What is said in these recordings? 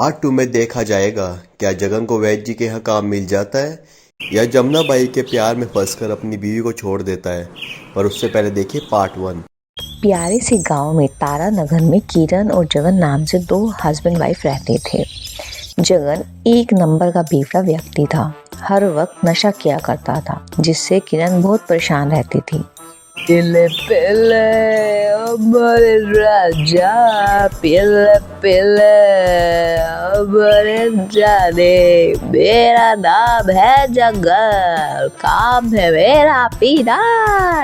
आज तुम्हें देखा जाएगा क्या जगन को वैद्य जी के यहाँ काम मिल जाता है या जमुना बाई के प्यार में फंसकर अपनी बीवी को छोड़ देता है। पर उससे पहले देखिए पार्ट 1। प्यारे से गांव में तारानगर में किरण और जगन नाम से दो हस्बैंड वाइफ रहते थे। जगन एक नंबर का बेवड़ा व्यक्ति था। हर वक्त नशा किया करता था, जिससे किरण बहुत परेशान रहती थी। पिले पिले अमर राजा, पिले पिले अमर जाने, मेरा नाम है जंगल, काम है मेरा पीना,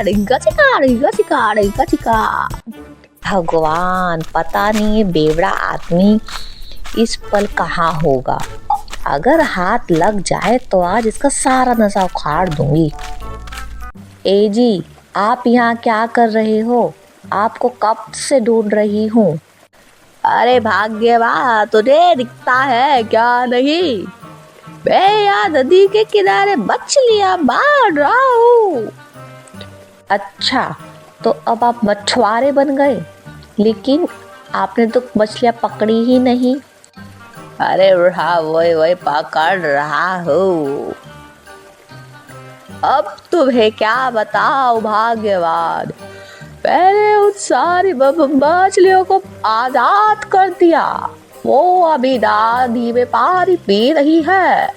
डिंगा चिका डिंगा चिका डिंगा चिका। भगवान, पता नहीं ये बेवड़ा आदमी इस पल कहाँ होगा। अगर हाथ लग जाए तो आज इसका सारा नशा उखाड़ दूंगी। ए जी, आप यहाँ क्या कर रहे हो? आपको कब से ढूंढ रही हूँ। अरे भाग्यवान, तुझे दिखता है क्या नहीं? मैं यहाँ नदी के किनारे मछलियाँ मार रहा हूँ। अच्छा, तो अब आप मछुआरे बन गए, लेकिन आपने तो मछलियाँ पकड़ी ही नहीं। अरे वही पकड़ रहा हूँ। अब तुम्हें क्या बताओ भाग्यवान, मैंने उन सारी मछलियों को आजाद कर दिया। वो अभी नदी में पानी पी रही है।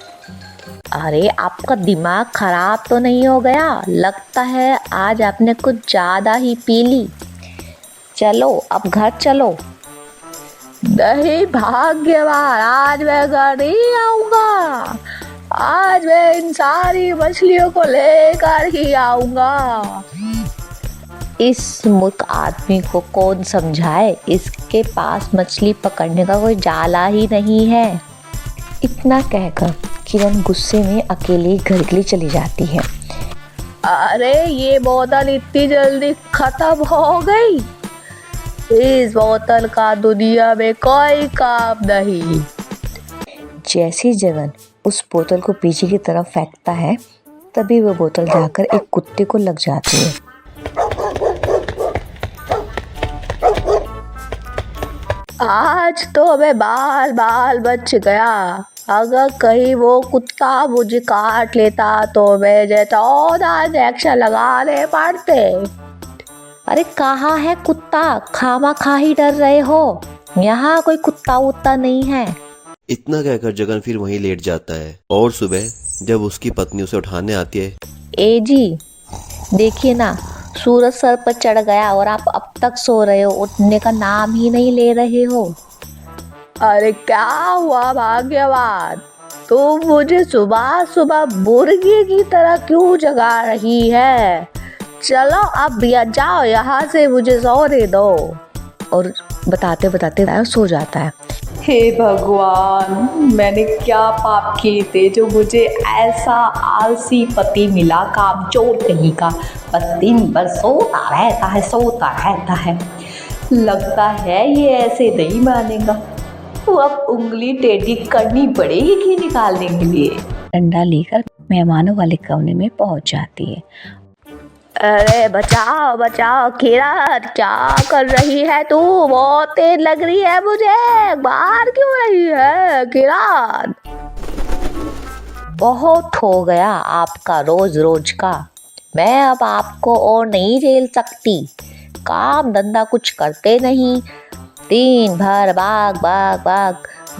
अरे, आपका दिमाग खराब तो नहीं हो गया? लगता है आज आपने कुछ ज्यादा ही पी ली। चलो अब घर चलो। नहीं भाग्यवान, आज मैं घर नहीं आऊंगा। आज मैं इन सारी मछलियों को लेकर ही आऊंगा। इस मूर्ख आदमी को कौन समझाए, इसके पास मछली पकड़ने का कोई जाला ही नहीं है। इतना कहकर किरण गुस्से में अकेले घर के लिए चली जाती है। अरे, ये बोतल इतनी जल्दी खत्म हो गई। इस बोतल का दुनिया में कोई काम नहीं। जैसे जगन उस बोतल को पीछे की तरफ फेंकता है, तभी वो बोतल जाकर एक कुत्ते को लग जाती है। आज तो मैं बाल बाल बच गया। अगर कहीं वो कुत्ता मुझे काट लेता तो मुझे 14 इंजेक्शन लगाने पड़ते। अरे कहाँ है कुत्ता? खामा खा ही डर रहे हो। यहाँ कोई कुत्ता वुत्ता नहीं है। इतना कहकर जगन फिर वहीं लेट जाता है और सुबह जब उसकी पत्नी उसे उठाने आती है। ए जी, देखिए ना, सूरज सर पर चढ़ गया और आप अब तक सो रहे हो, उठने का नाम ही नहीं ले रहे हो। अरे क्या हुआ भाग्यवान, तुम मुझे सुबह सुबह मुर्गी की तरह क्यों जगा रही है? चलो अब जाओ यहाँ से, मुझे सोने दो। और बताते बताते सो जाता है। हे भगवान, मैंने क्या पाप किए थे जो मुझे ऐसा आलसी पति मिला, कामचोर कहीं का। बस दिन भर सोता रहता है। लगता है ये ऐसे नहीं मानेगा, तो अब उंगली टेढ़ी करनी पड़ेगी घी निकालने के लिए। डंडा लेकर मेहमानों वाले कमरे में पहुंच जाती है। अरे बचाओ बचाओ किरण, क्या कर रही है तू? बहुत तेज लग रही है मुझे, बाहर क्यों रही है किरण? बहुत हो गया आपका रोज रोज का। मैं अब आपको और नहीं झेल सकती। काम धंधा कुछ करते नहीं, दिन भर भाग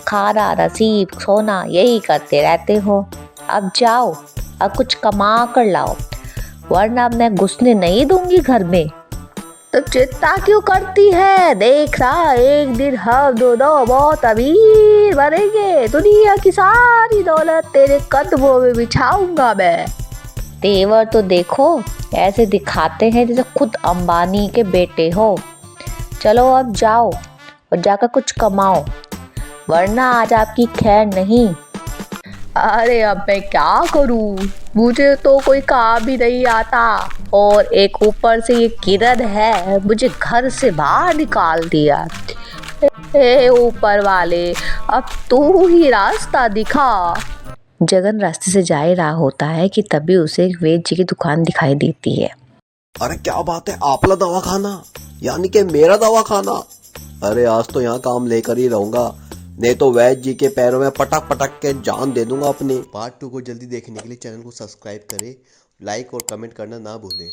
खाना नसीब सोना यही करते रहते हो। अब जाओ, अब कुछ कमा कर लाओ, वरना मैं घुसने नहीं दूंगी घर में। तो चिंता क्यों करती है? देख रहा, एक दिन हम दोनों बहुत अमीर बनेंगे। दुनिया की सारी दौलत तेरे कदमों में बिछाऊंगा मैं। तेवर तो देखो, ऐसे दिखाते हैं जैसे खुद अंबानी के बेटे हो। चलो अब जाओ और जाकर कुछ कमाओ, वरना आज आपकी खैर नहीं। अरे अब मैं क्या करूं? मुझे तो कोई काम भी नहीं आता, और एक ऊपर से ये किरण है, मुझे घर से बाहर निकाल दिया। हे ऊपर वाले, अब तू ही रास्ता दिखा। जगन रास्ते से जा ही रहा होता है कि तभी उसे एक वैद्य जी की दुकान दिखाई देती है। अरे क्या बात है, आपला दवा खाना, यानी कि मेरा दवा खाना। अरे आज तो यहाँ काम लेकर ही रहूंगा। नहीं तो वैद्य जी के पैरों में पटक पटक के जान दे दूंगा अपनी। पार्ट 2 को जल्दी देखने के लिए चैनल को सब्सक्राइब करें, लाइक और कमेंट करना ना भूलें।